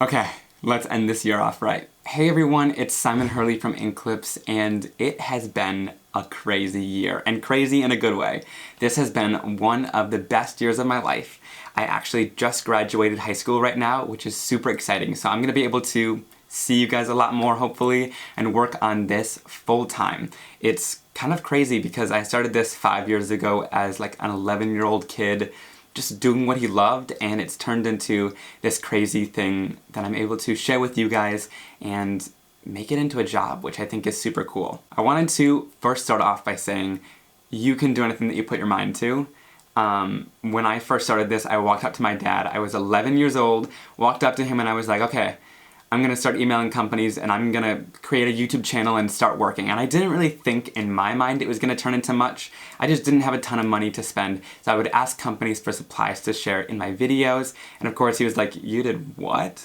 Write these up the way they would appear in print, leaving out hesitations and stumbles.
Okay, let's end this year off right. Hey everyone, it's Simon Hurley from Inklipse, and it has been a crazy year, and crazy in a good way. This has been one of the best years of my life. I actually just graduated high school right now, which is super exciting, so I'm gonna be able to see you guys a lot more, hopefully, and work on this full-time. It's kind of crazy because I started this 5 years ago as like an 11-year-old kid just doing what he loved, and it's turned into this crazy thing that I'm able to share with you guys and make it into a job, which I think is super cool. I wanted to first start off by saying you can do anything that you put your mind to. When I first started this, I walked up to my dad. I was 11 years old, walked up to him and I was like, okay, I'm gonna start emailing companies and I'm gonna create a YouTube channel and start working. And I didn't really think in my mind it was gonna turn into much. I just didn't have a ton of money to spend, so I would ask companies for supplies to share in my videos. And of course he was like, you did what?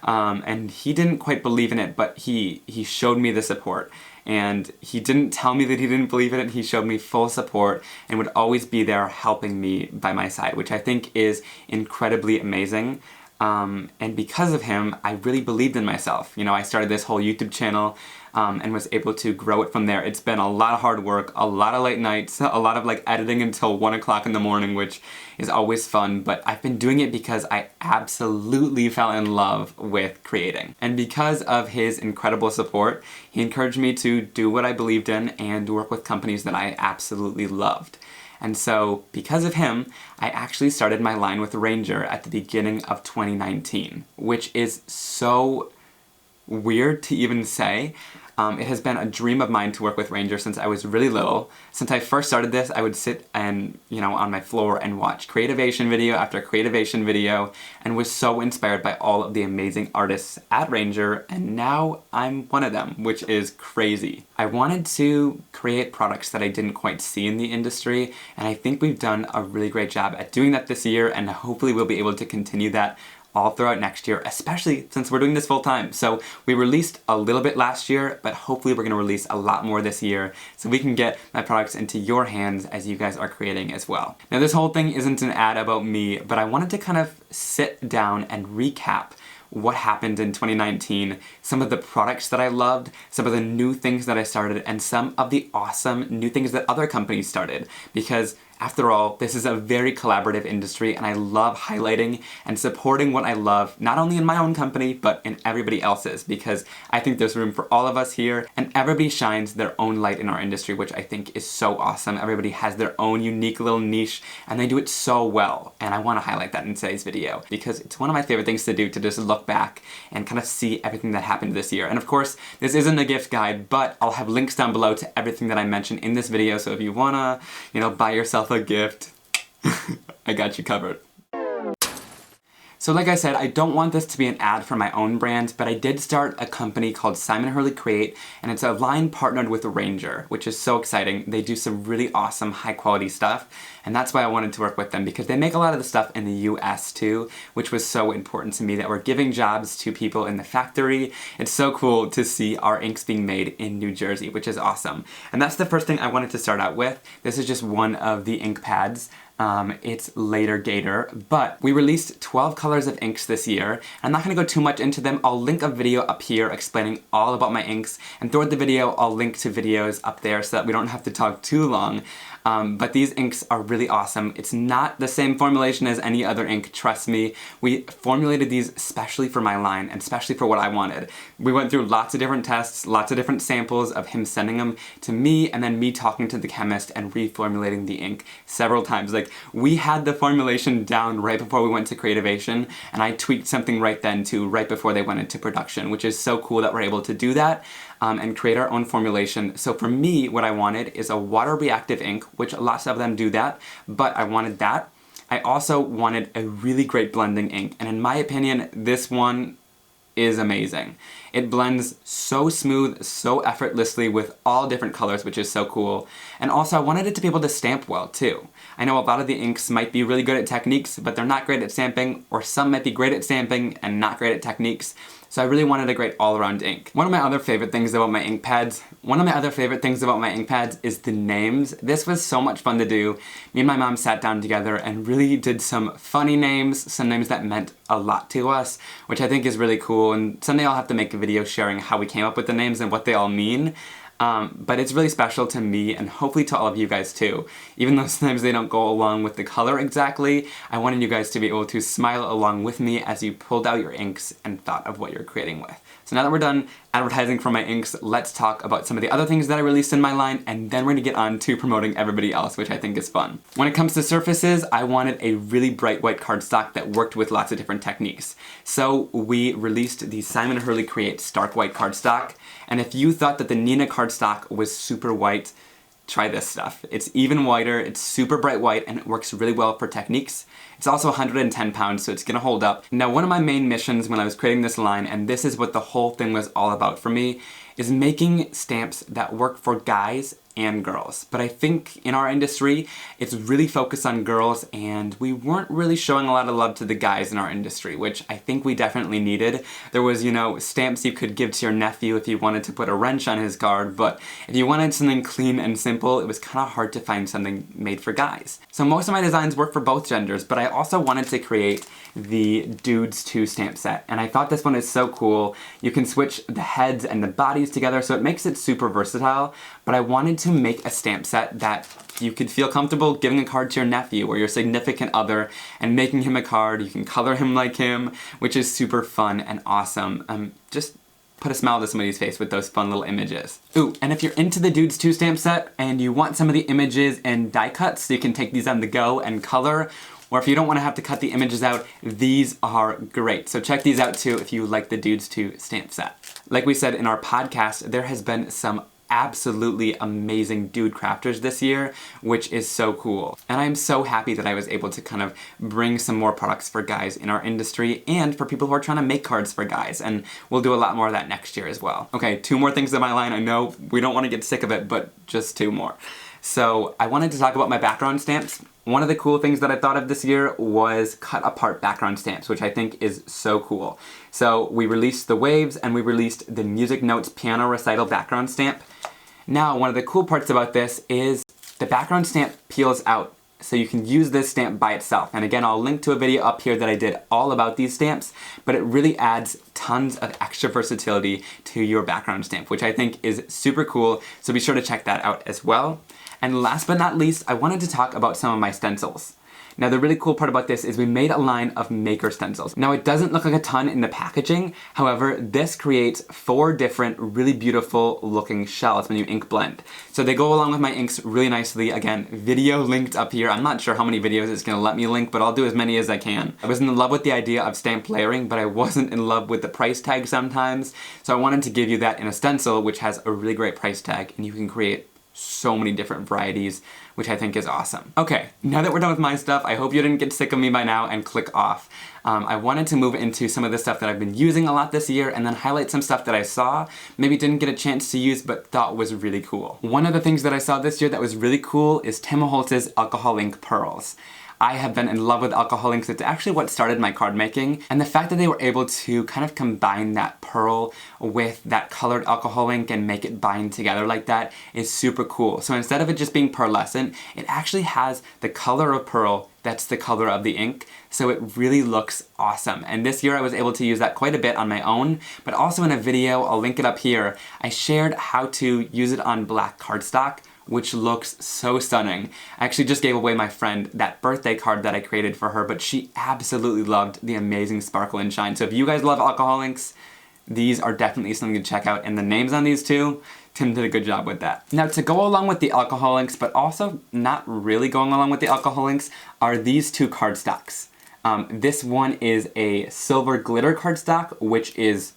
And he didn't quite believe in it, but he showed me the support. And he didn't tell me that he didn't believe in it, he showed me full support and would always be there helping me by my side, which I think is incredibly amazing. And because of him, I really believed in myself. You know, I started this whole YouTube channel and was able to grow it from there. It's been a lot of hard work, a lot of late nights, a lot of like editing until 1 o'clock in the morning, which is always fun, but I've been doing it because I absolutely fell in love with creating. And because of his incredible support, he encouraged me to do what I believed in and work with companies that I absolutely loved. And so, because of him, I actually started my line with Ranger at the beginning of 2019, which is so weird to even say. It has been a dream of mine to work with Ranger since I was really little. Since I first started this, I would sit and, on my floor and watch creativation video after creativation video, and was so inspired by all of the amazing artists at Ranger, and now I'm one of them, which is crazy. I wanted to create products that I didn't quite see in the industry, and I think we've done a really great job at doing that this year, and hopefully we'll be able to continue that all throughout next year, especially since we're doing this full time. So we released a little bit last year, but hopefully we're going to release a lot more this year so we can get my products into your hands as you guys are creating as well. Now this whole thing isn't an ad about me, but I wanted to kind of sit down and recap what happened in 2019, some of the products that I loved, some of the new things that I started, and some of the awesome new things that other companies started. Because after all, this is a very collaborative industry and I love highlighting and supporting what I love, not only in my own company, but in everybody else's, because I think there's room for all of us here and everybody shines their own light in our industry, which I think is so awesome. Everybody has their own unique little niche and they do it so well. And I want to highlight that in today's video because it's one of my favorite things to do, to just look back and kind of see everything that happened this year. And of course, this isn't a gift guide, but I'll have links down below to everything that I mentioned in this video, so if you wanna, buy yourself a gift, I got you covered. So like I said, I don't want this to be an ad for my own brand, but I did start a company called Simon Hurley Create, and it's a line partnered with Ranger, which is so exciting. They do some really awesome, high-quality stuff, and that's why I wanted to work with them, because they make a lot of the stuff in the US too, which was so important to me, that we're giving jobs to people in the factory. It's so cool to see our inks being made in New Jersey, which is awesome. And that's the first thing I wanted to start out with. This is just one of the ink pads. It's Later Gator, but we released 12 colors of inks this year. I'm not going to go too much into them. I'll link a video up here explaining all about my inks, and throughout the video I'll link to videos up there so that we don't have to talk too long. But these inks are really awesome. It's not the same formulation as any other ink, trust me. We formulated these especially for my line and especially for what I wanted. We went through lots of different tests, lots of different samples of him sending them to me, and then me talking to the chemist and reformulating the ink several times. Like, we had the formulation down right before we went to creativation, and I tweaked something right then too, right before they went into production, which is so cool that we're able to do that and create our own formulation. So for me, what I wanted is a water-reactive ink, which lots of them do that, but I wanted that. I also wanted a really great blending ink, and in my opinion, this one is amazing. It blends so smooth, so effortlessly with all different colors, which is so cool. And also I wanted it to be able to stamp well too. I know a lot of the inks might be really good at techniques, but they're not great at stamping, or some might be great at stamping and not great at techniques. So I really wanted a great all-around ink. One of my other favorite things about my ink pads is the names. This was so much fun to do. Me and my mom sat down together and really did some funny names, some names that meant a lot to us, which I think is really cool, and someday I'll have to make a video sharing how we came up with the names and what they all mean. But it's really special to me and hopefully to all of you guys too. Even though sometimes they don't go along with the color exactly, I wanted you guys to be able to smile along with me as you pulled out your inks and thought of what you're creating with. So now that we're done advertising for my inks, let's talk about some of the other things that I released in my line, and then we're gonna get on to promoting everybody else, which I think is fun. When it comes to surfaces, I wanted a really bright white cardstock that worked with lots of different techniques. So we released the Simon Hurley Create Stark White cardstock, and if you thought that the Nina cardstock was super white, try this stuff. It's even whiter, it's super bright white, and it works really well for techniques. It's also 110 pounds, so it's gonna hold up. Now, one of my main missions when I was creating this line, and this is what the whole thing was all about for me, is making stamps that work for guys and girls. But I think in our industry, it's really focused on girls, and we weren't really showing a lot of love to the guys in our industry, which I think we definitely needed. There was, you know, stamps you could give to your nephew if you wanted to put a wrench on his card, but if you wanted something clean and simple, it was kind of hard to find something made for guys. So most of my designs work for both genders, but I also wanted to create the Dudes 2 stamp set, and I thought this one is so cool. You can switch the heads and the bodies together, so it makes it super versatile, but I wanted to make a stamp set that you could feel comfortable giving a card to your nephew or your significant other and making him a card. You can color him like him, which is super fun and awesome. Just put a smile to somebody's face with those fun little images. Ooh, and if you're into the Dudes 2 stamp set and you want some of the images and die cuts so you can take these on the go and color, or if you don't want to have to cut the images out, these are great. So check these out too if you like the Dudes 2 stamp set. Like we said in our podcast, there has been some absolutely amazing dude crafters this year, which is so cool. And I'm so happy that I was able to kind of bring some more products for guys in our industry and for people who are trying to make cards for guys, and we'll do a lot more of that next year as well. Okay, 2 more things in my line. I know we don't want to get sick of it, but just 2 more. So I wanted to talk about my background stamps. One of the cool things that I thought of this year was cut apart background stamps, which I think is so cool. So we released the Waves and we released the Music Notes Piano Recital background stamp. Now, one of the cool parts about this is the background stamp peels out, so you can use this stamp by itself. And again, I'll link to a video up here that I did all about these stamps, but it really adds tons of extra versatility to your background stamp, which I think is super cool, so be sure to check that out as well. And last but not least, I wanted to talk about some of my stencils. Now, the really cool part about this is we made a line of maker stencils. Now, it doesn't look like a ton in the packaging. However, this creates 4 different really beautiful looking shells when you ink blend. So they go along with my inks really nicely. Again, video linked up here. I'm not sure how many videos it's gonna let me link, but I'll do as many as I can. I was in love with the idea of stamp layering, but I wasn't in love with the price tag sometimes. So I wanted to give you that in a stencil, which has a really great price tag, and you can create so many different varieties, which I think is awesome. Okay, now that we're done with my stuff, I hope you didn't get sick of me by now and click off. I wanted to move into some of the stuff that I've been using a lot this year and then highlight some stuff that I saw, maybe didn't get a chance to use but thought was really cool. One of the things that I saw this year that was really cool is Tim Holtz's alcohol ink pearls. I have been in love with alcohol inks. It's actually what started my card making, and the fact that they were able to kind of combine that pearl with that colored alcohol ink and make it bind together like that is super cool. So instead of it just being pearlescent, it actually has the color of pearl that's the color of the ink, so it really looks awesome. And this year I was able to use that quite a bit on my own, but also in a video, I'll link it up here, I shared how to use it on black cardstock, which looks so stunning. I actually just gave away my friend that birthday card that I created for her, but she absolutely loved the amazing sparkle and shine. So if you guys love alcohol inks, these are definitely something to check out. And the names on these two, Tim did a good job with that. Now, to go along with the alcohol inks, but also not really going along with the alcohol inks, are these 2 cardstocks. This one is a silver glitter cardstock, which is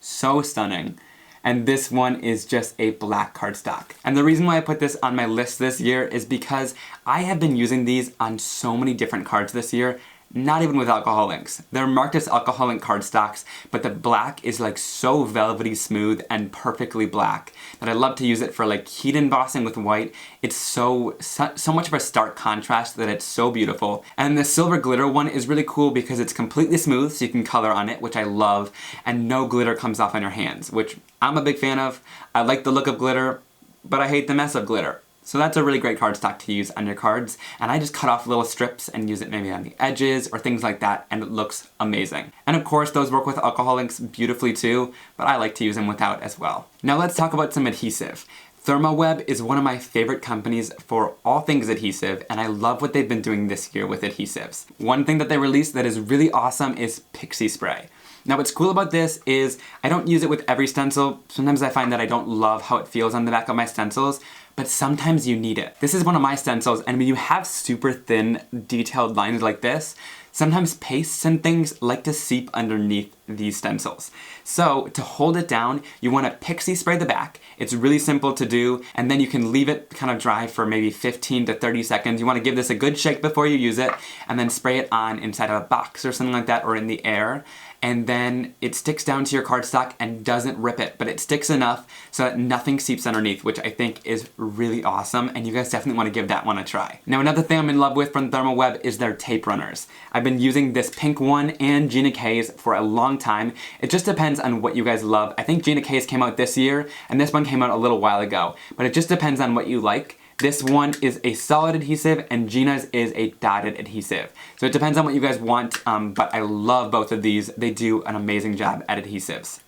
so stunning. And this one is just a black cardstock. And the reason why I put this on my list this year is because I have been using these on so many different cards this year, Not even with alcohol inks. They're marked as alcohol ink cardstocks, but the black is like so velvety smooth and perfectly black that I love to use it for like heat embossing with white. It's so much of a stark contrast that it's so beautiful. And the silver glitter one is really cool because it's completely smooth, so you can color on it, which I love, and no glitter comes off on your hands, which I'm a big fan of. I like the look of glitter, but I hate the mess of glitter. So that's a really great cardstock to use on your cards, and I just cut off little strips and use it maybe on the edges or things like that, and it looks amazing. And of course, those work with alcohol inks beautifully too, but I like to use them without as well. Now let's talk about some adhesive. ThermoWeb is one of my favorite companies for all things adhesive, and I love what they've been doing this year with adhesives. One thing that they released that is really awesome is Pixie Spray. Now what's cool about this is I don't use it with every stencil. Sometimes I find that I don't love how it feels on the back of my stencils, but sometimes you need it. This is one of my stencils, and when you have super thin, detailed lines like this, sometimes pastes and things like to seep underneath these stencils. So to hold it down, you want to Pixie Spray the back. It's really simple to do, and then you can leave it kind of dry for maybe 15 to 30 seconds. You want to give this a good shake before you use it, and then spray it on inside of a box or something like that, or in the air. And then it sticks down to your cardstock and doesn't rip it, but it sticks enough so that nothing seeps underneath, which I think is really awesome, and you guys definitely want to give that one a try. Now another thing I'm in love with from ThermoWeb is their tape runners. I've been using this pink one and Gina K's for a long time. It just depends on what you guys love. I think Gina K's came out this year, and this one came out a little while ago, but it just depends on what you like. This one is a solid adhesive and Gina's is a dotted adhesive. So it depends on what you guys want, but I love both of these. They do an amazing job at adhesives.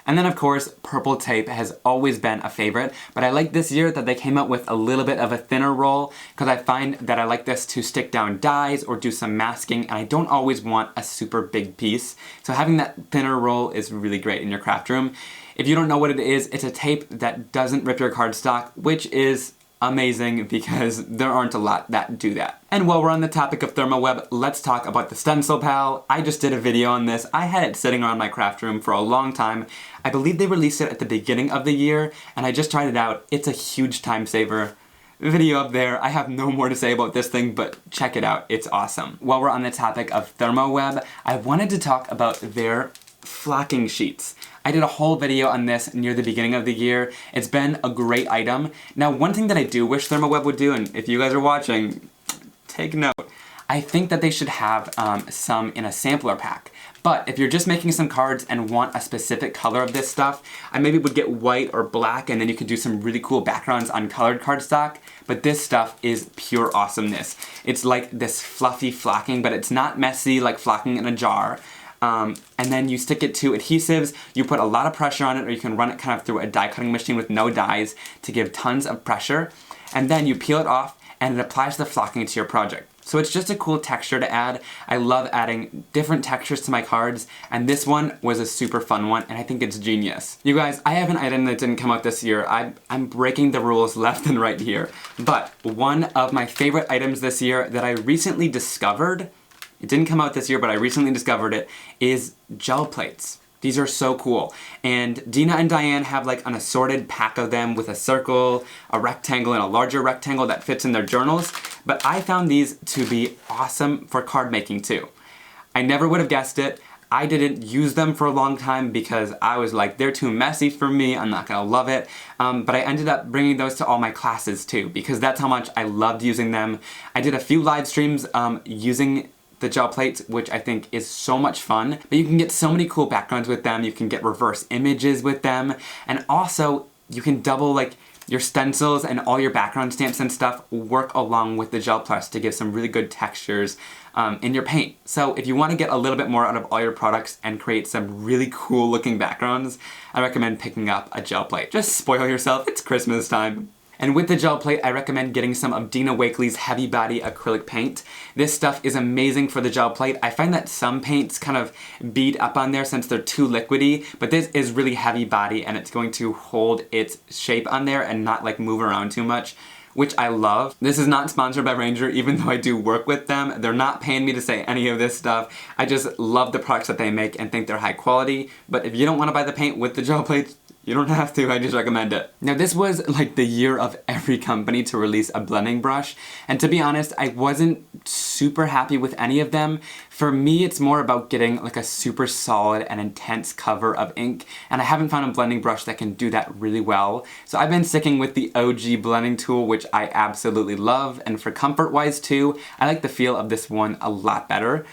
And then of course, purple tape has always been a favorite, but I like this year that they came out with a little bit of a thinner roll, because I find that I like this to stick down dies or do some masking, and I don't always want a super big piece. So having that thinner roll is really great in your craft room. If you don't know what it is, it's a tape that doesn't rip your cardstock, which is amazing because there aren't a lot that do that. And while we're on the topic of ThermoWeb, let's talk about the Stencil Pal. I just did a video on this. I had it sitting around my craft room for a long time. I believe they released it at the beginning of the year, and I just tried it out. It's a huge time saver. Video up there. I have no more to say about this thing, but check it out. It's awesome. While we're on the topic of ThermoWeb, I wanted to talk about their flocking sheets. I did a whole video on this near the beginning of the year. It's been a great item. Now, one thing that I do wish ThermoWeb would do, and if you guys are watching, take note, I think that they should have some in a sampler pack. But if you're just making some cards and want a specific color of this stuff, I maybe would get white or black, and then you could do some really cool backgrounds on colored cardstock. But this stuff is pure awesomeness. It's like this fluffy flocking, but it's not messy like flocking in a jar. And then you stick it to adhesives, you put a lot of pressure on it, or you can run it kind of through a die cutting machine with no dies to give tons of pressure, and then you peel it off and it applies the flocking to your project. So it's just a cool texture to add. I love adding different textures to my cards, and this one was a super fun one, and I think it's genius. You guys, I have an item that didn't come out this year. I'm breaking the rules left and right here, but one of my favorite items this year that I recently discovered, it didn't come out this year, but I recently discovered it, is gel plates. These are so cool. And Dina and Diane have like an assorted pack of them with a circle, a rectangle, and a larger rectangle that fits in their journals. But I found these to be awesome for card making too. I never would have guessed it. I didn't use them for a long time because I was like, they're too messy for me, I'm not gonna love it. But I ended up bringing those to all my classes too, because that's how much I loved using them. I did a few live streams using the gel plates, which I think is so much fun. But you can get so many cool backgrounds with them, you can get reverse images with them, and also you can double like your stencils and all your background stamps and stuff work along with the gel press to give some really good textures in your paint. So if you want to get a little bit more out of all your products and create some really cool looking backgrounds, I recommend picking up a gel plate. Just spoil yourself, it's Christmas time. And with the gel plate, I recommend getting some of Dina Wakley's heavy body acrylic paint. This stuff is amazing for the gel plate. I find that some paints kind of bead up on there since they're too liquidy, but this is really heavy body and it's going to hold its shape on there and not like move around too much, which I love. This is not sponsored by Ranger, even though I do work with them. They're not paying me to say any of this stuff. I just love the products that they make and think they're high quality. But if you don't want to buy the paint with the gel plates, You don't have to, I just recommend it. Now this was like the year of every company to release a blending brush, and to be honest, I wasn't super happy with any of them. For me, it's more about getting like a super solid and intense cover of ink, and I haven't found a blending brush that can do that really well. So I've been sticking with the OG blending tool, which I absolutely love, and for comfort-wise too, I like the feel of this one a lot better.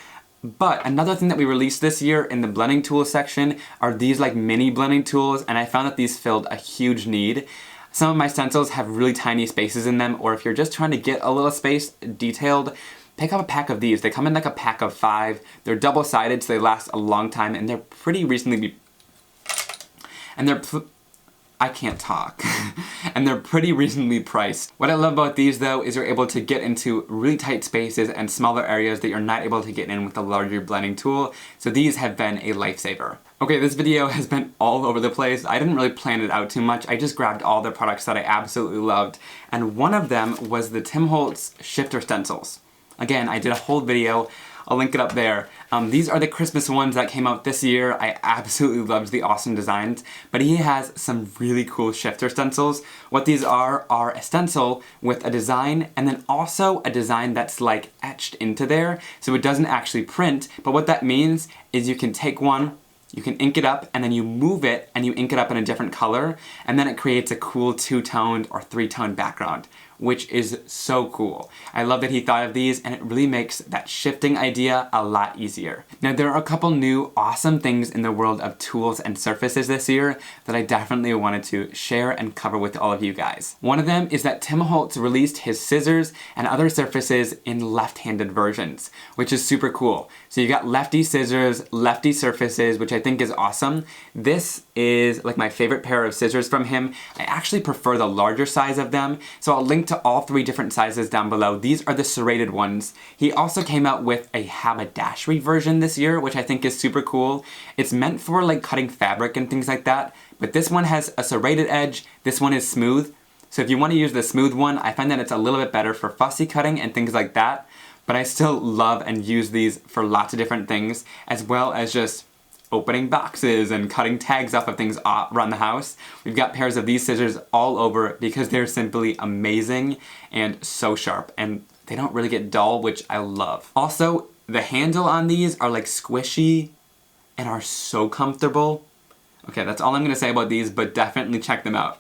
But another thing that we released this year in the blending tools section are these like mini blending tools, and I found that these filled a huge need. Some of my stencils have really tiny spaces in them, or if you're just trying to get a little space detailed, pick up a pack of these. They come in like a pack of 5. They're double-sided, so they last a long time, and they're pretty recently I can't talk. And they're pretty reasonably priced. What I love about these though is you're able to get into really tight spaces and smaller areas that you're not able to get in with a larger blending tool, so these have been a lifesaver. Okay, this video has been all over the place. I didn't really plan it out too much. I just grabbed all the products that I absolutely loved, and one of them was the Tim Holtz shifter stencils. Again, I did a whole video. I'll link it up there. These are the Christmas ones that came out this year. I absolutely loved the awesome designs, but he has some really cool shifter stencils. What these are a stencil with a design, and then also a design that's like etched into there, so it doesn't actually print, but what that means is you can take one, you can ink it up, and then you move it and you ink it up in a different color, and then it creates a cool 2-toned or 3-tone background, which is so cool. I love that he thought of these, and it really makes that shifting idea a lot easier. Now there are a couple new awesome things in the world of tools and surfaces this year that I definitely wanted to share and cover with all of you guys. One of them is that Tim Holtz released his scissors and other surfaces in left-handed versions, which is super cool. So you got lefty scissors, lefty surfaces, which I think is awesome. This is like my favorite pair of scissors from him. I actually prefer the larger size of them, so I'll link to all 3 different sizes down below. These are the serrated ones. He also came out with a haberdashery version this year, which I think is super cool. It's meant for like cutting fabric and things like that, but this one has a serrated edge, this one is smooth. So if you want to use the smooth one, I find that it's a little bit better for fussy cutting and things like that, but I still love and use these for lots of different things, as well as just opening boxes and cutting tags off of things around the house. We've got pairs of these scissors all over because they're simply amazing and so sharp, and they don't really get dull, which I love. Also, the handle on these are like squishy and are so comfortable. Okay, that's all I'm gonna say about these, but definitely check them out.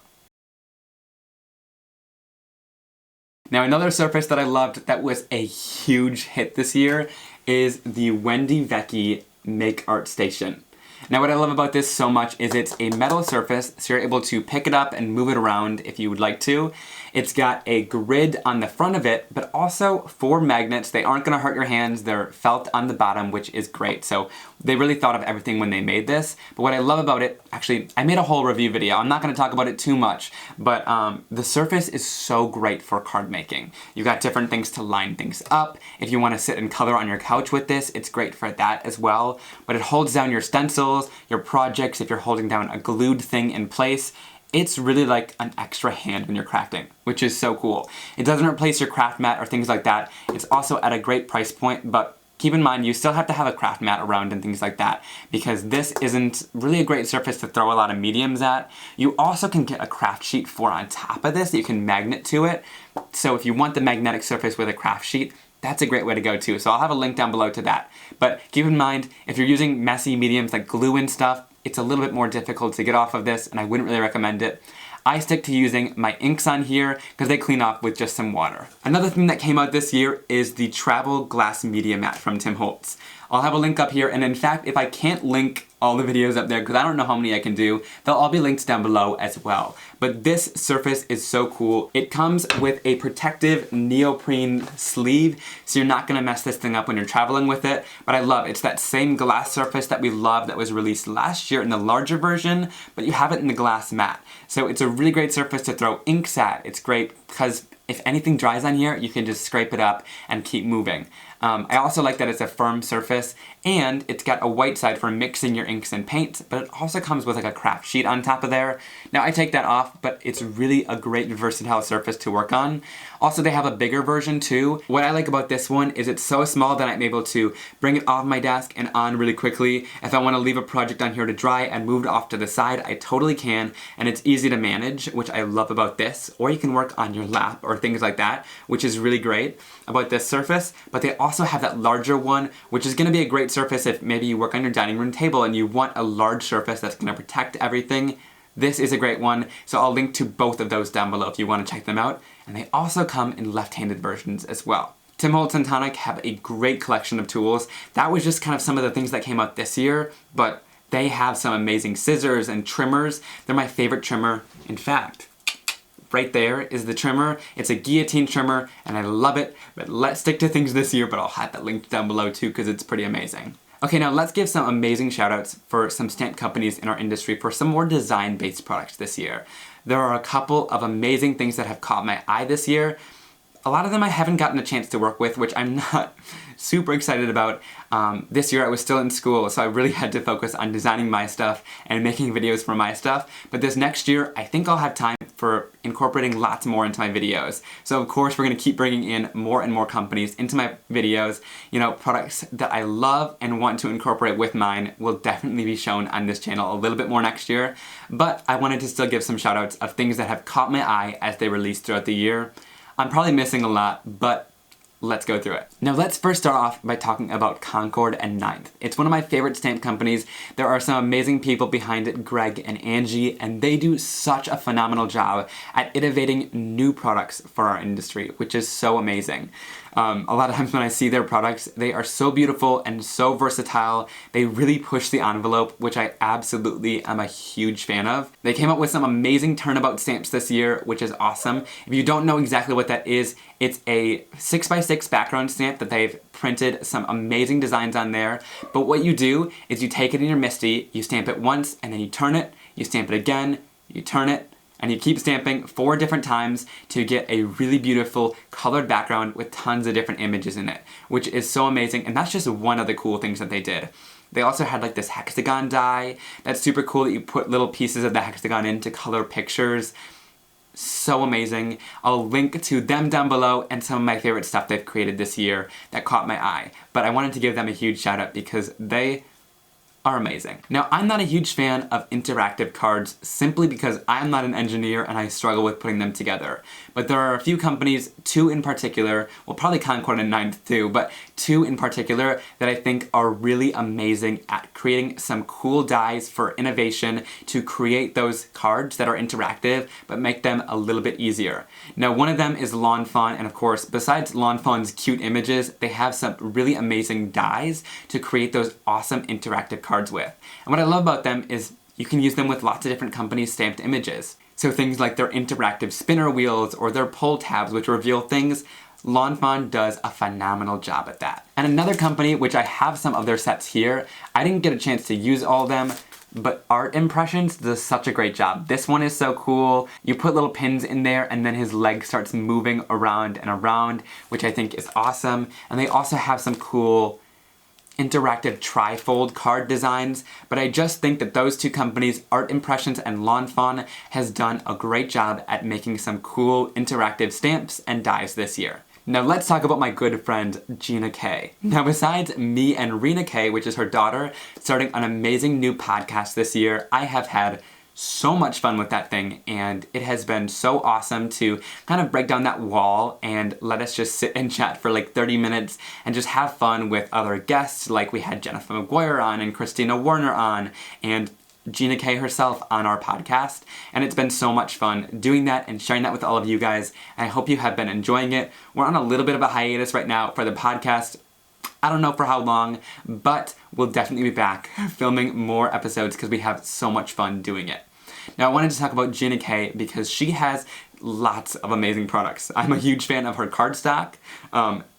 Now another surface that I loved that was a huge hit this year is the Wendy Vecchi Make Art Station. Now what I love about this so much is it's a metal surface, so you're able to pick it up and move it around if you would like to. It's got a grid on the front of it, but also 4 magnets. They aren't going to hurt your hands. They're felt on the bottom, which is great. So they really thought of everything when they made this. But what I love about it, actually, I made a whole review video. I'm not going to talk about it too much, but the surface is so great for card making. You've got different things to line things up. If you want to sit and color on your couch with this, it's great for that as well. But it holds down your stencils, your projects, if you're holding down a glued thing in place. It's really like an extra hand when you're crafting, which is so cool. It doesn't replace your craft mat or things like that. It's also at a great price point, but keep in mind you still have to have a craft mat around and things like that, because this isn't really a great surface to throw a lot of mediums at. You also can get a craft sheet for on top of this that you can magnet to it. So if you want the magnetic surface with a craft sheet, that's a great way to go too. So I'll have a link down below to that. But keep in mind, if you're using messy mediums like glue and stuff, it's a little bit more difficult to get off of this, and I wouldn't really recommend it. I stick to using my inks on here because they clean off with just some water. Another thing that came out this year is the Travel Glass Media Mat from Tim Holtz. I'll have a link up here, and in fact, if I can't link all the videos up there, because I don't know how many I can do, they'll all be linked down below as well. But this surface is so cool. It comes with a protective neoprene sleeve, so you're not gonna mess this thing up when you're traveling with it. But I love it. It's that same glass surface that we love that was released last year in the larger version, but you have it in the glass mat. So it's a really great surface to throw inks at. It's great because if anything dries on here, you can just scrape it up and keep moving. I also like that it's a firm surface, and it's got a white side for mixing your inks and paints, but it also comes with like a craft sheet on top of there. Now I take that off, but it's really a great versatile surface to work on. Also, they have a bigger version too. What I like about this one is it's so small that I'm able to bring it off my desk and on really quickly. If I want to leave a project on here to dry and move it off to the side, I totally can, and it's easy to manage, which I love about this. Or you can work on your lap or things like that, which is really great about this surface. But they also have that larger one, which is going to be a great surface if maybe you work on your dining room table and you want a large surface that's going to protect everything. This is a great one, so I'll link to both of those down below if you want to check them out. And they also come in left-handed versions as well. Tim Holtz and Tonic have a great collection of tools. That was just kind of some of the things that came out this year, but they have some amazing scissors and trimmers. They're my favorite trimmer. In fact, right there is the trimmer. It's a guillotine trimmer, and I love it, but let's stick to things this year, but I'll have that linked down below too, because it's pretty amazing. Okay, now let's give some amazing shout-outs for some stamp companies in our industry for some more design-based products this year. There are a couple of amazing things that have caught my eye this year. A lot of them I haven't gotten a chance to work with, which I'm not super excited about. This year I was still in school, so I really had to focus on designing my stuff and making videos for my stuff. But this next year, I think I'll have time for incorporating lots more into my videos. So of course, we're going to keep bringing in more and more companies into my videos. You know, products that I love and want to incorporate with mine will definitely be shown on this channel a little bit more next year. But I wanted to still give some shout outs of things that have caught my eye as they release throughout the year. I'm probably missing a lot, but let's go through it. Now let's first start off by talking about Concord and Ninth. It's one of my favorite stamp companies. There are some amazing people behind it, Greg and Angie, and they do such a phenomenal job at innovating new products for our industry, which is so amazing. A lot of times when I see their products, they are so beautiful and so versatile. They really push the envelope, which I absolutely am a huge fan of. They came up with some amazing turnabout stamps this year, which is awesome. If you don't know exactly what that is, it's a 6x6 background stamp that they've printed some amazing designs on there. But what you do is you take it in your MISTI, you stamp it once, and then you turn it, you stamp it again, you turn it, and you keep stamping 4 different times to get a really beautiful colored background with tons of different images in it, which is so amazing, and that's just one of the cool things that they did. They also had like this hexagon die. That's super cool that you put little pieces of the hexagon in to color pictures. So amazing. I'll link to them down below and some of my favorite stuff they've created this year that caught my eye. But I wanted to give them a huge shout out because they are amazing. Now, I'm not a huge fan of interactive cards simply because I'm not an engineer and I struggle with putting them together. But there are a few companies, 2 in particular, well probably Concord and Ninth too, but 2 in particular that I think are really amazing at creating some cool dies for innovation to create those cards that are interactive but make them a little bit easier. Now, one of them is Lawn Fawn, and of course, besides Lawn Fawn's cute images, they have some really amazing dies to create those awesome interactive cards with. And what I love about them is you can use them with lots of different companies' stamped images. So things like their interactive spinner wheels or their pull tabs which reveal things, Lawn Fawn does a phenomenal job at that. And another company, which I have some of their sets here, I didn't get a chance to use all of them, but Art Impressions does such a great job. This one is so cool. You put little pins in there and then his leg starts moving around and around, which I think is awesome. And they also have some cool interactive trifold card designs, but I just think that those 2 companies, Art Impressions and Lawn Fawn, has done a great job at making some cool interactive stamps and dies this year. Now let's talk about my good friend Gina K. Now besides me and Rena K, which is her daughter, starting an amazing new podcast this year, I have had so much fun with that thing, and it has been so awesome to kind of break down that wall and let us just sit and chat for like 30 minutes and just have fun with other guests, like we had Jennifer McGuire on and Christina Warner on and Gina K herself on our podcast, and it's been so much fun doing that and sharing that with all of you guys, and I hope you have been enjoying it. We're on a little bit of a hiatus right now for the podcast. I don't know for how long, but we'll definitely be back filming more episodes because we have so much fun doing it. Now I wanted to talk about Gina K because she has lots of amazing products. I'm a huge fan of her cardstock.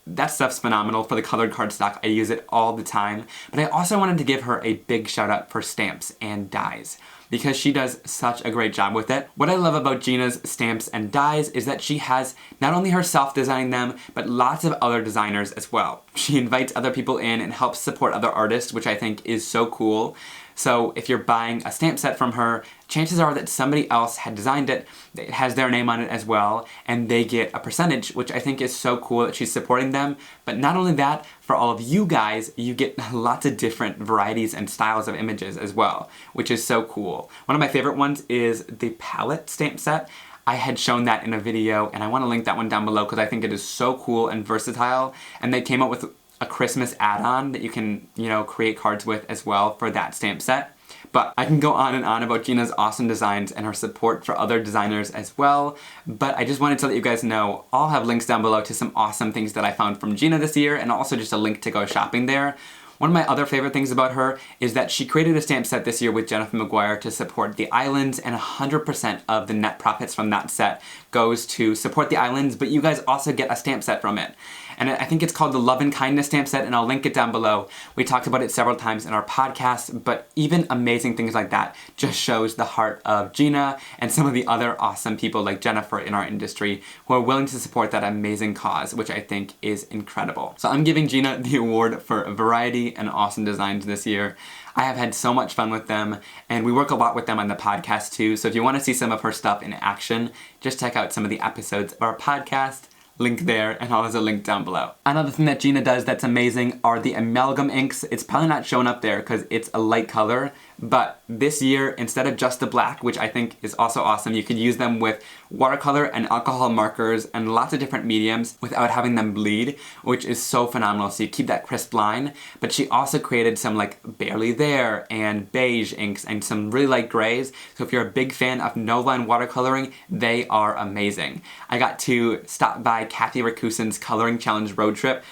that stuff's phenomenal for the colored cardstock. I use it all the time. But I also wanted to give her a big shout out for stamps and dies, because she does such a great job with it. What I love about Gina's stamps and dies is that she has not only herself designing them, but lots of other designers as well. She invites other people in and helps support other artists, which I think is so cool. So if you're buying a stamp set from her, chances are that somebody else had designed it, it has their name on it as well, and they get a percentage, which I think is so cool that she's supporting them. But not only that, for all of you guys, you get lots of different varieties and styles of images as well, which is so cool. One of my favorite ones is the palette stamp set. I had shown that in a video, and I want to link that one down below because I think it is so cool and versatile, and they came up with a Christmas add-on that you can, create cards with as well for that stamp set. But I can go on and on about Gina's awesome designs and her support for other designers as well, but I just wanted to let you guys know I'll have links down below to some awesome things that I found from Gina this year, and also just a link to go shopping there. One of my other favorite things about her is that she created a stamp set this year with Jennifer McGuire to support the islands, and 100% of the net profits from that set goes to support the islands, but you guys also get a stamp set from it. And I think it's called the Love and Kindness stamp set, and I'll link it down below. We talked about it several times in our podcast, but even amazing things like that just shows the heart of Gina and some of the other awesome people like Jennifer in our industry who are willing to support that amazing cause, which I think is incredible. So I'm giving Gina the award for variety and awesome designs this year. I have had so much fun with them, and we work a lot with them on the podcast too, so if you want to see some of her stuff in action, just check out some of the episodes of our podcast. Link there, and I'll have a link down below. Another thing that Gina does that's amazing are the amalgam inks. It's probably not showing up there because it's a light color, but this year, instead of just the black, which I think is also awesome, you could use them with watercolor and alcohol markers and lots of different mediums without having them bleed, which is so phenomenal. So you keep that crisp line, but she also created some like Barely There and beige inks and some really light grays. So if you're a big fan of no-line watercoloring, they are amazing. I got to stop by Kathy Rakusin's Coloring Challenge road trip.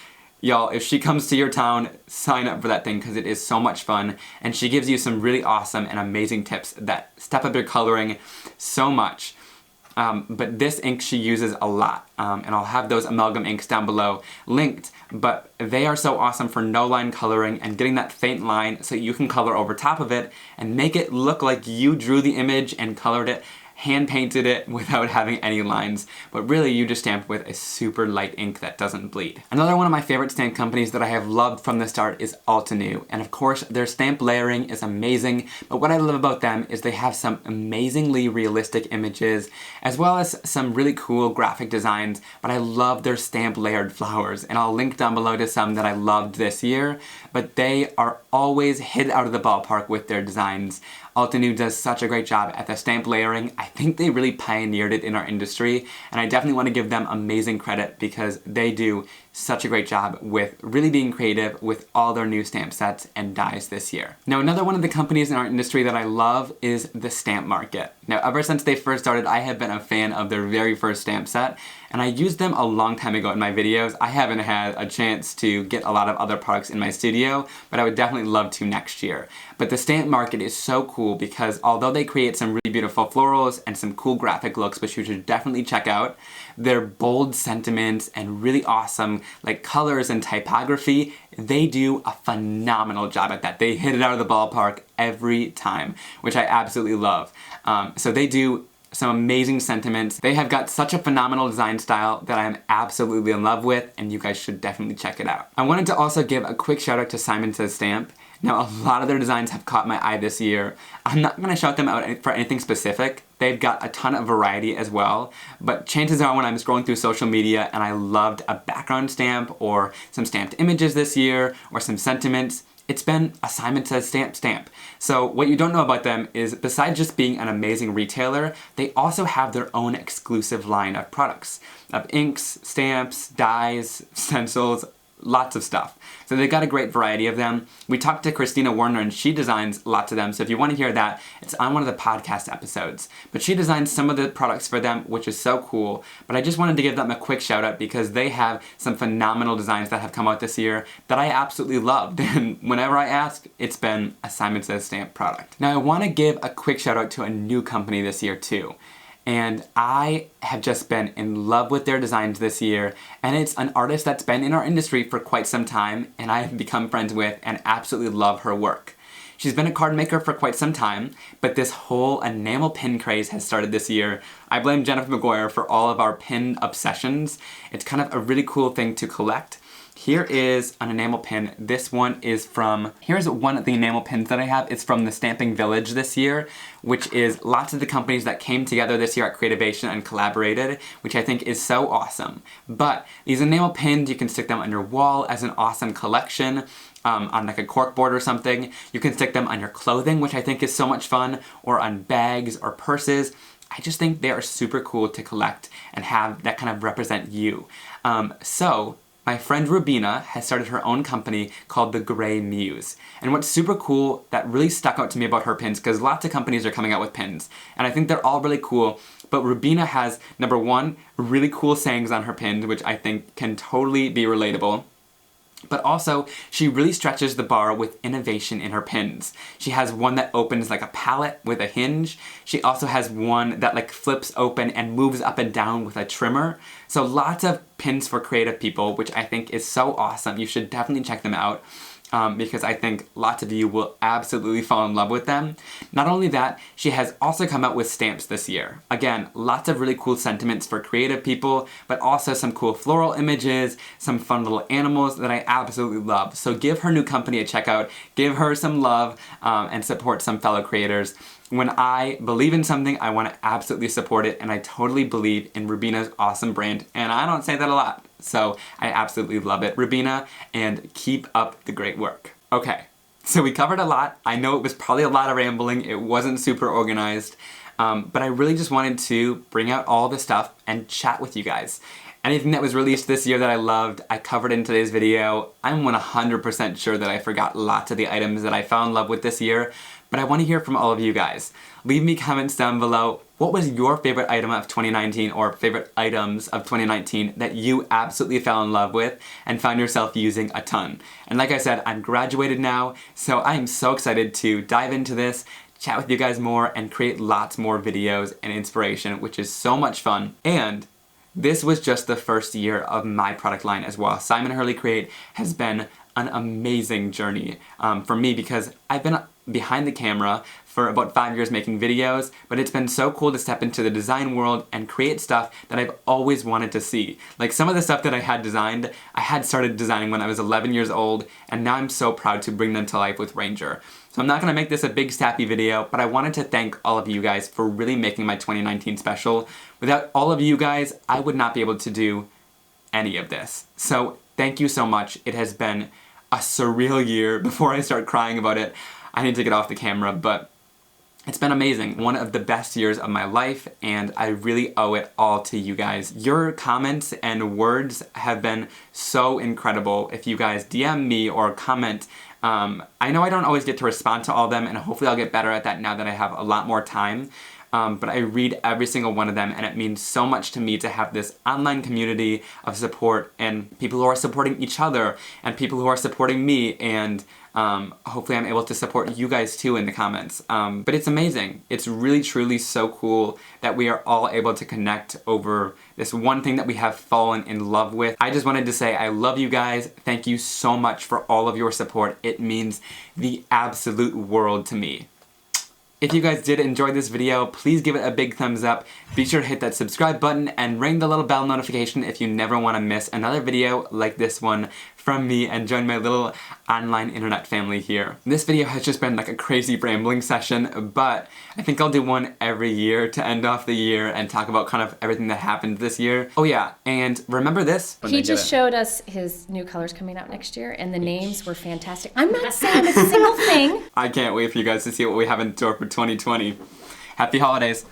Y'all, if she comes to your town, sign up for that thing because it is so much fun, and she gives you some really awesome and amazing tips that step up your coloring so much. But this ink she uses a lot, and I'll have those amalgam inks down below linked, but they are so awesome for no-line coloring and getting that faint line so you can color over top of it and make it look like you drew the image and colored it, hand-painted it without having any lines, but really you just stamped with a super light ink that doesn't bleed. Another one of my favorite stamp companies that I have loved from the start is Altenew, and of course their stamp layering is amazing, but what I love about them is they have some amazingly realistic images, as well as some really cool graphic designs, but I love their stamp layered flowers, and I'll link down below to some that I loved this year, but they are always hit out of the ballpark with their designs. Altenew does such a great job at the stamp layering. I think they really pioneered it in our industry, and I definitely want to give them amazing credit because they do such a great job with really being creative with all their new stamp sets and dies this year. Now, another one of the companies in our industry that I love is the Stamp Market. Now, ever since they first started, I have been a fan of their very first stamp set, and I used them a long time ago in my videos. I haven't had a chance to get a lot of other products in my studio, but I would definitely love to next year. But the Stamp Market is so cool because although they create some really beautiful florals and some cool graphic looks, which you should definitely check out, their bold sentiments and really awesome like colors and typography, they do a phenomenal job at that. They hit it out of the ballpark every time, which I absolutely love. So they do some amazing sentiments. They have got such a phenomenal design style that I'm absolutely in love with, and you guys should definitely check it out. I wanted to also give a quick shout out to Simon Says Stamp. Now, a lot of their designs have caught my eye this year. I'm not going to shout them out for anything specific. They've got a ton of variety as well, but chances are when I'm scrolling through social media and I loved a background stamp or some stamped images this year or some sentiments, it's been a Simon Says stamp. So what you don't know about them is besides just being an amazing retailer, they also have their own exclusive line of products, of inks, stamps, dies, stencils, lots of stuff. So they've got a great variety of them. We talked to Christina Warner and she designs lots of them, so if you want to hear that, it's on one of the podcast episodes. But she designs some of the products for them, which is so cool, but I just wanted to give them a quick shout out because they have some phenomenal designs that have come out this year that I absolutely loved, and whenever I ask, it's been a Simon Says Stamp product. Now I want to give a quick shout out to a new company this year too. and I have just been in love with their designs this year, and it's an artist that's been in our industry for quite some time, and I have become friends with and absolutely love her work. She's been a card maker for quite some time, but this whole enamel pin craze has started this year. I blame Jennifer McGuire for all of our pin obsessions. It's kind of a really cool thing to collect. Here is an enamel pin. This one is from, here's one of the enamel pins that I have. It's from the Stamping Village this year, which is lots of the companies that came together this year at Creativation and collaborated, which I think is so awesome. But these enamel pins, you can stick them on your wall as an awesome collection, on like a corkboard or something. You can stick them on your clothing, which I think is so much fun, or on bags or purses. I just think they are super cool to collect and have that kind of represent you. So my friend Rubina has started her own company called The Gray Muse. And what's super cool that really stuck out to me about her pins, because lots of companies are coming out with pins, and I think they're all really cool, but Rubina has, number one, really cool sayings on her pins, which I think can totally be relatable. But also, she really stretches the bar with innovation in her pins. She has one that opens like a palette with a hinge. She also has one that like flips open and moves up and down with a trimmer. So lots of pins for creative people, which I think is so awesome. You should definitely check them out. Because I think lots of you will absolutely fall in love with them. Not only that, she has also come out with stamps this year. Again, lots of really cool sentiments for creative people, but also some cool floral images, some fun little animals that I absolutely love. So give her new company a check out, give her some love, and support some fellow creators. When I believe in something, I want to absolutely support it, and I totally believe in Rubina's awesome brand, and I don't say that a lot. So I absolutely love it, Rubina, and keep up the great work. Okay, so we covered a lot. I know it was probably a lot of rambling. It wasn't super organized, but I really just wanted to bring out all the stuff and chat with you guys. Anything that was released this year that I loved, I covered in today's video. I'm 100% sure that I forgot lots of the items that I fell in love with this year, but I want to hear from all of you guys. Leave me comments down below. What was your favorite item of 2019 or favorite items of 2019 that you absolutely fell in love with and found yourself using a ton? And like I said, I'm graduated now, so I am so excited to dive into this, chat with you guys more, and create lots more videos and inspiration, which is so much fun. And this was just the first year of my product line as well. Simon Hurley Create has been an amazing journey for me, because I've been behind the camera for about 5 years making videos, but it's been so cool to step into the design world and create stuff that I've always wanted to see. Like some of the stuff that I had designed, I had started designing when I was 11 years old, and now I'm so proud to bring them to life with Ranger. So I'm not going to make this a big sappy video, but I wanted to thank all of you guys for really making my 2019 special. Without all of you guys, I would not be able to do any of this. So thank you so much. It has been a surreal year. Before I start crying about it, I need to get off the camera, but it's been amazing. One of the best years of my life, and I really owe it all to you guys. Your comments and words have been so incredible. If you guys DM me or comment, I know I don't always get to respond to all of them, and hopefully I'll get better at that now that I have a lot more time. But I read every single one of them, and it means so much to me to have this online community of support and people who are supporting each other and people who are supporting me, and hopefully I'm able to support you guys too in the comments. But it's amazing. It's really truly so cool that we are all able to connect over this one thing that we have fallen in love with. I just wanted to say I love you guys. Thank you so much for all of your support. It means the absolute world to me. If you guys did enjoy this video, please give it a big thumbs up. Be sure to hit that subscribe button and ring the little bell notification if you never want to miss another video like this one from me, and join my little online internet family here. This video has just been like a crazy rambling session, but I think I'll do one every year to end off the year and talk about kind of everything that happened this year. Oh yeah, and remember this? He just showed us his new colors coming out next year, and the names were fantastic. I'm not saying a single thing. I can't wait for you guys to see what we have in store for 2020. Happy holidays.